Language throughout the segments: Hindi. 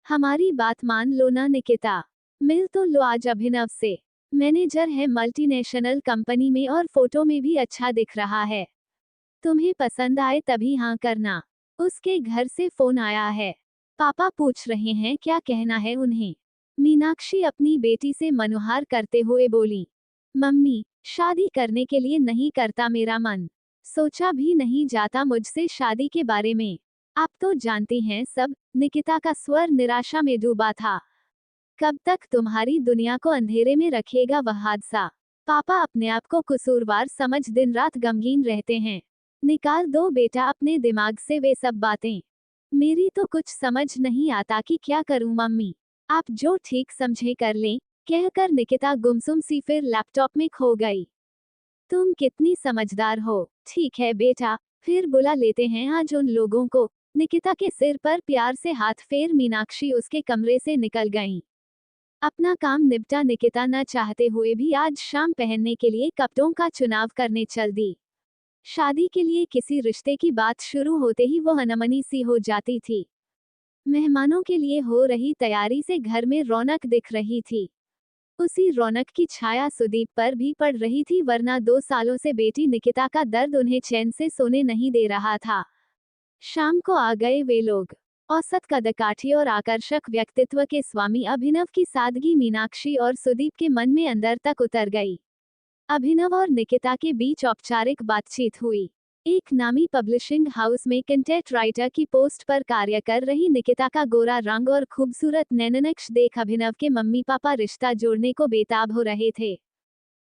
हमारी बात मान लो ना निकिता। मिल तो लो आज अभिनव से। मैनेजर है मल्टीनेशनल कंपनी में और फोटो में भी अच्छा दिख रहा है। तुम्हें पसंद आए तभी हाँ करना। उसके घर से फोन आया है। पापा पूछ रहे हैं क्या कहना है उन्हें। मीनाक्षी अपनी बेटी से मनुहार करते हुए बोली, मम्मी, शादी करने के लिए नहीं करता मेरा मन। सोचा भी नहीं जाता मुझसे शादी के बारे में। आप तो जानती हैं सब। निकिता का स्वर निराशा में डूबा था। कब तक तुम्हारी दुनिया को अंधेरे में रखेगा वह हादसा। पापा अपने आप को कसूरवार समझ दिन रात गमगीन रहते हैं। निकाल दो बेटा अपने दिमाग से वे सब बातें। मेरी तो कुछ समझ नहीं आता कि क्या करूं मम्मी। आप जो ठीक समझे कर लें, कहकर निकिता गुमसुम सी फिर लैपटॉप में खो गई। तुम कितनी समझदार हो। ठीक है बेटा, फिर बुला लेते हैं आज उन लोगों को। निकिता के सिर पर प्यार से हाथ फेर मीनाक्षी उसके कमरे से निकल गईं। अपना काम निपटा निकिता न चाहते हुए भी आज शाम पहनने के लिए कपड़ों का चुनाव करने चल दी। शादी के लिए किसी रिश्ते की बात शुरू होते ही वो अनमनी सी हो जाती थी। मेहमानों के लिए हो रही तैयारी से घर में रौनक दिख रही थी। उसी रौनक की छाया सुदीप पर भी पड़ रही थी, वरना 2 सालों से बेटी निकिता का दर्द उन्हें चैन से सोने नहीं दे रहा था। शाम को आ गए वे लोग। औसत कदकाठी और आकर्षक व्यक्तित्व के स्वामी अभिनव की सादगी मीनाक्षी और सुदीप के मन में अंदर तक उतर गई। अभिनव और निकिता के बीच औपचारिक बातचीत हुई। एक नामी पब्लिशिंग हाउस में कंटेंट राइटर की पोस्ट पर कार्य कर रही निकिता का गोरा रंग और खूबसूरत नैननक्श देख अभिनव के मम्मी पापा रिश्ता जोड़ने को बेताब हो रहे थे।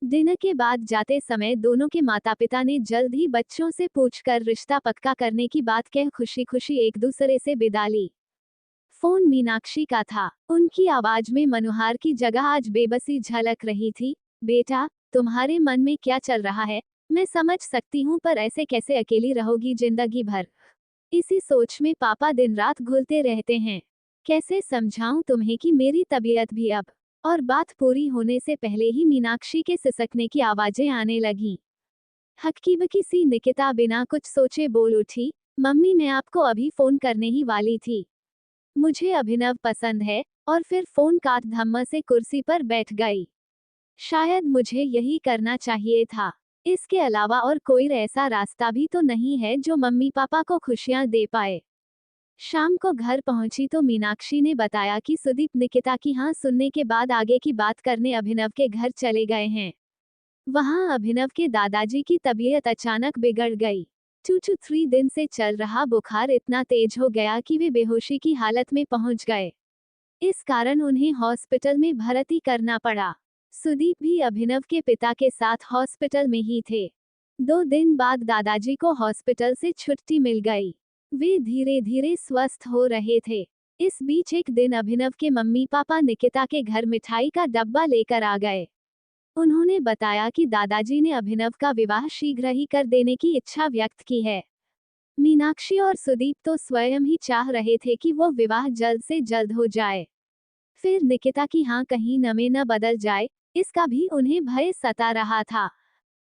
डिनर के बाद जाते समय दोनों के माता पिता ने जल्द ही बच्चों से पूछकर रिश्ता पक्का करने की बात कह खुशी खुशी एक दूसरे से विदा ली। फोन मीनाक्षी का था। उनकी आवाज में मनुहार की जगह आज बेबसी झलक रही थी। बेटा, तुम्हारे मन में क्या चल रहा है मैं समझ सकती हूँ, पर ऐसे कैसे अकेली रहोगी जिंदगी भर। इसी सोच में पापा दिन रात घुलते रहते हैं। कैसे समझाऊं तुम्हें कि मेरी तबीयत भी अब। और बात पूरी होने से पहले ही मीनाक्षी के सिसकने की आवाजें आने लगीं। हक्की-बक्की सी निकिता बिना कुछ सोचे बोल उठी, मम्मी मैं आपको अभी फोन करने ही वाली थी। मुझे अभिनव पसंद है। और फिर फोन काट धम्म से कुर्सी पर बैठ गई। शायद मुझे यही करना चाहिए था। इसके अलावा और कोई ऐसा रास्ता भी तो नहीं है जो मम्मी पापा को खुशियां दे पाए। शाम को घर पहुंची तो मीनाक्षी ने बताया कि सुदीप निकिता की हाँ सुनने के बाद आगे की बात करने अभिनव के घर चले गए हैं। वहां अभिनव के दादाजी की तबीयत अचानक बिगड़ गई। 2 to 3 दिन से चल रहा बुखार इतना तेज हो गया कि वे बेहोशी की हालत में पहुंच गए। इस कारण उन्हें हॉस्पिटल में भर्ती करना पड़ा। सुदीप भी अभिनव के पिता के साथ हॉस्पिटल में ही थे। 2 दिन बाद दादाजी को हॉस्पिटल से छुट्टी मिल गई। वे धीरे धीरे स्वस्थ हो रहे थे। इस बीच एक दिन अभिनव के मम्मी पापा निकिता के घर मिठाई का डब्बा लेकर आ गए। उन्होंने बताया कि दादाजी ने अभिनव का विवाह शीघ्र ही कर देने की इच्छा व्यक्त की है। मीनाक्षी और सुदीप तो स्वयं ही चाह रहे थे कि वो विवाह जल्द से जल्द हो जाए। फिर निकिता की हाँ कहीं नमे न बदल जाए, इसका भी उन्हें भय सता रहा था।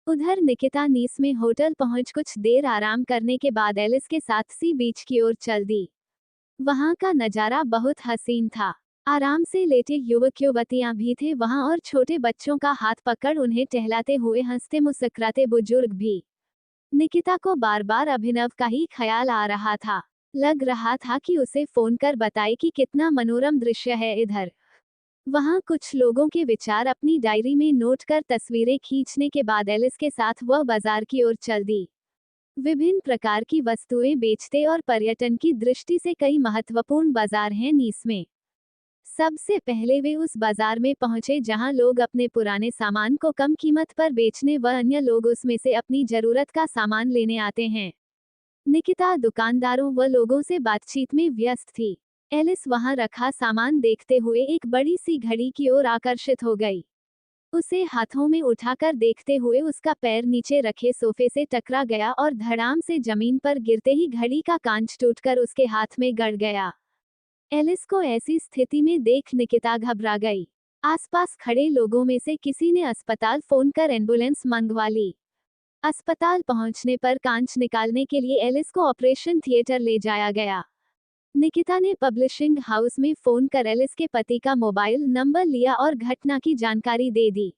उधर निकिता नीस में होटल पहुंच कुछ देर आराम करने के बाद एलिस के साथ सी बीच की ओर चल दी। वहां का नजारा बहुत हसीन था। आराम से लेटे युवक युवतियां भी थे वहां और छोटे बच्चों का हाथ पकड़ उन्हें टहलाते हुए हंसते मुस्कुराते बुजुर्ग भी। निकिता को बार बार अभिनव का ही ख्याल आ रहा था। लग रहा था कि उसे फोन कर बताए कि कितना मनोरम दृश्य है इधर। वहां कुछ लोगों के विचार अपनी डायरी में नोट कर तस्वीरें खींचने के बाद एलिस के साथ वह बाजार की ओर चल दी। विभिन्न प्रकार की वस्तुएं बेचते और पर्यटन की दृष्टि से कई महत्वपूर्ण बाजार हैं नीस में। सबसे पहले वे उस बाजार में पहुंचे जहां लोग अपने पुराने सामान को कम कीमत पर बेचने व अन्य लोग उसमें से अपनी जरूरत का सामान लेने आते हैं। निकिता दुकानदारों व लोगों से बातचीत में व्यस्त थी। एलिस वहां रखा सामान देखते हुए एक बड़ी सी घड़ी की ओर आकर्षित हो गई। उसे हाथों में उठाकर देखते हुए उसका पैर नीचे रखे सोफे से टकरा गया और धड़ाम से जमीन पर गिरते ही घड़ी का कांच टूटकर उसके हाथ में गड़ गया। एलिस को ऐसी स्थिति में देख निकिता घबरा गई। आसपास खड़े लोगों में से किसी ने अस्पताल फोन कर एम्बुलेंस मंगवा ली। अस्पताल पहुंचने पर कांच निकालने के लिए एलिस को ऑपरेशन थिएटर ले जाया गया। निकिता ने पब्लिशिंग हाउस में फोन कर एलिस के पति का मोबाइल नंबर लिया और घटना की जानकारी दे दी।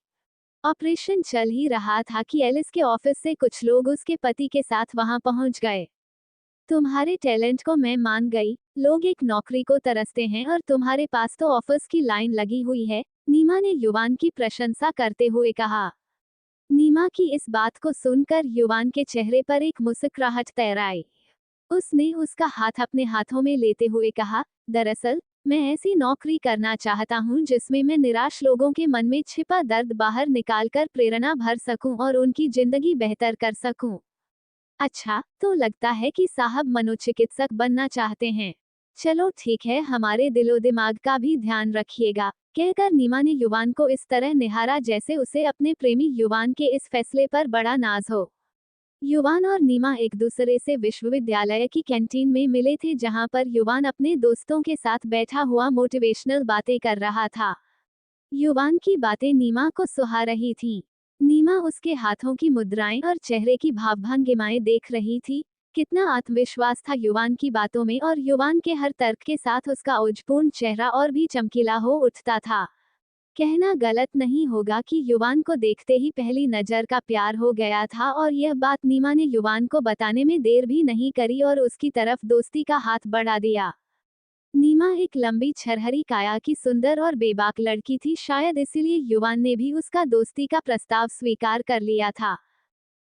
ऑपरेशन चल ही रहा था कि एलिस के ऑफिस से कुछ लोग उसके पति के साथ वहां पहुंच गए। तुम्हारे टैलेंट को मैं मान गई, लोग एक नौकरी को तरसते हैं और तुम्हारे पास तो ऑफर्स की लाइन लगी हुई है, नीमा ने युवान की प्रशंसा करते हुए कहा। नीमा की इस बात को सुनकर युवान के चेहरे पर एक मुस्कुराहट तैराई। उसने उसका हाथ अपने हाथों में लेते हुए कहा, दरअसल मैं ऐसी नौकरी करना चाहता हूं जिसमें मैं निराश लोगों के मन में छिपा दर्द बाहर निकालकर प्रेरणा भर सकूं और उनकी जिंदगी बेहतर कर सकूं। अच्छा, तो लगता है कि साहब मनोचिकित्सक बनना चाहते हैं। चलो ठीक है, हमारे दिलो दिमाग का भी ध्यान रखिएगा, कहकर नीमा ने युवान को इस तरह निहारा जैसे उसे अपने प्रेमी युवान के इस फैसले पर बड़ा नाज हो। युवान और नीमा एक दूसरे से विश्वविद्यालय की कैंटीन में मिले थे, जहां पर युवान अपने दोस्तों के साथ बैठा हुआ मोटिवेशनल बातें कर रहा था। युवान की बातें नीमा को सुहा रही थीं। नीमा उसके हाथों की मुद्राएं और चेहरे की भावभंगिमाएं देख रही थी। कितना आत्मविश्वास था युवान की बातों में, और युवान के हर तर्क के साथ उसका ओजपूर्ण चेहरा और भी चमकीला हो उठता था। कहना गलत नहीं होगा कि युवान को देखते ही पहली नजर का प्यार हो गया था, और यह बात नीमा ने युवान को बताने में देर भी नहीं करी और उसकी तरफ दोस्ती का हाथ बढ़ा दिया। नीमा एक लंबी छरहरी काया की सुंदर और बेबाक लड़की थी, शायद इसीलिए युवान ने भी उसका दोस्ती का प्रस्ताव स्वीकार कर लिया था।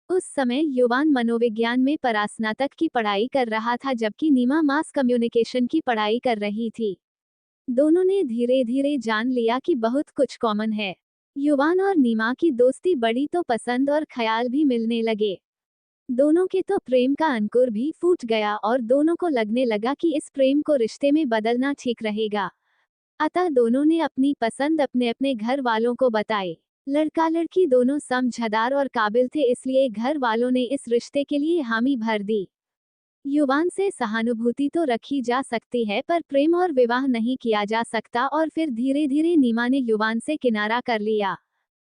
उस समय युवान मनोविज्ञान में परास्नातक की पढ़ाई कर रहा था, जबकि नीमा मास कम्युनिकेशन की पढ़ाई कर रही थी। दोनों ने धीरे धीरे जान लिया कि बहुत कुछ कॉमन है। युवान और नीमा की दोस्ती बड़ी तो पसंद और ख्याल भी मिलने लगे। दोनों के तो प्रेम का अंकुर भी फूट गया और दोनों को लगने लगा कि इस प्रेम को रिश्ते में बदलना ठीक रहेगा। अतः दोनों ने अपनी पसंद अपने अपने घर वालों को बताई। लड़का लड़की दोनों समझदार और काबिल थे, इसलिए घर वालों ने इस रिश्ते के लिए हामी भर दी। युवान से सहानुभूति तो रखी जा सकती है, पर प्रेम और विवाह नहीं किया जा सकता, और फिर धीरे धीरे नीमा ने युवान से किनारा कर लिया।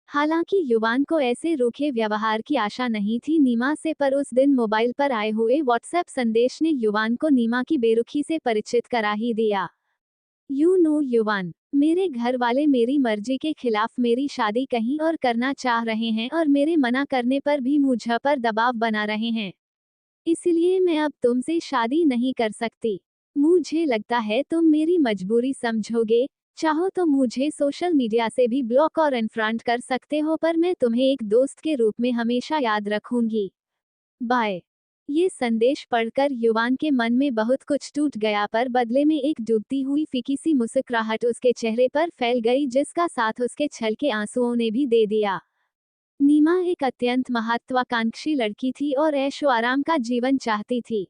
हालांकि युवान को ऐसे रूखे व्यवहार की आशा नहीं थी नीमा से, पर उस दिन मोबाइल पर आए हुए व्हाट्सएप संदेश ने युवान को नीमा की बेरुखी से परिचित करा ही दिया। युवान, मेरे घर वाले मेरी मर्जी के खिलाफ मेरी शादी कहीं और करना चाह रहे हैं और मेरे मना करने पर भी मुझ पर दबाव बना रहे हैं। इसलिए मैं अब तुमसे शादी नहीं कर सकती। मुझे लगता है तुम मेरी मजबूरी समझोगे। चाहो तो मुझे सोशल मीडिया से भी ब्लॉक और अनफ्रेंड कर सकते हो, पर मैं तुम्हें एक दोस्त के रूप में हमेशा याद रखूंगी। बाय। ये संदेश पढ़कर युवान के मन में बहुत कुछ टूट गया, पर बदले में एक डूबती हुई फीकी सी मुस्कुराहट उसके चेहरे पर फैल गई, जिसका साथ उसके छलके आंसुओं ने भी दे दिया। नीमा एक अत्यंत महत्वाकांक्षी लड़की थी और ऐशो आराम का जीवन चाहती थी।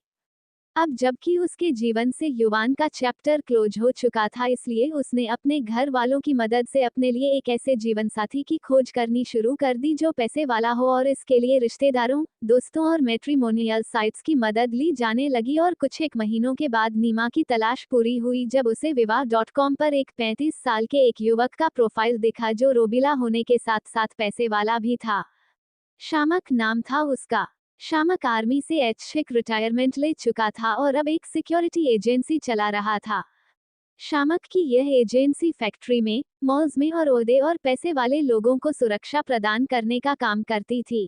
अब जबकि उसके जीवन से युवान का चैप्टर क्लोज हो चुका था, इसलिए उसने अपने घर वालों की मदद से अपने लिए एक ऐसे जीवन साथी की खोज करनी शुरू कर दी जो पैसे वाला हो, और इसके लिए रिश्तेदारों, दोस्तों और मैट्रिमोनियल साइट्स की मदद ली जाने लगी। और कुछ एक महीनों के बाद नीमा की तलाश पूरी हुई, जब उसे विवाह.com पर एक 35 साल के एक युवक का प्रोफाइल दिखा जो रोबिला होने के साथ साथ पैसे वाला भी था। शामक नाम था उसका। शामक आर्मी से ऐच्छिक रिटायरमेंट ले चुका था और अब एक सिक्योरिटी एजेंसी चला रहा था। शामक की यह एजेंसी फैक्ट्री में, मॉल्स में और ओहदे और पैसे वाले लोगों को सुरक्षा प्रदान करने का काम करती थी।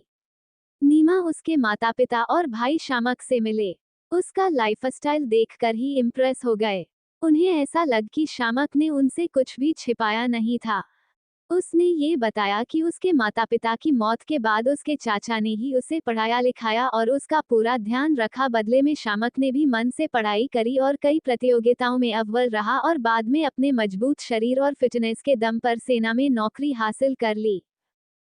नीमा उसके माता पिता और भाई शामक से मिले। उसका लाइफस्टाइल देखकर ही इम्प्रेस हो गए। उन्हें ऐसा लग कि शामक ने उनसे कुछ भी छिपाया नहीं था। उसने ये बताया कि उसके माता पिता की मौत के बाद उसके चाचा ने ही उसे पढ़ाया लिखाया और उसका पूरा ध्यान रखा। बदले में शामक ने भी मन से पढ़ाई करी और कई प्रतियोगिताओं में अव्वल रहा, और बाद में अपने मजबूत शरीर और फिटनेस के दम पर सेना में नौकरी हासिल कर ली।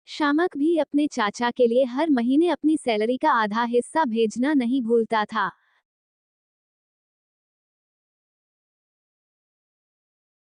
शामक भी अपने चाचा के लिए हर महीने अपनी सैलरी का आधा हिस्सा भेजना नहीं भूलता था।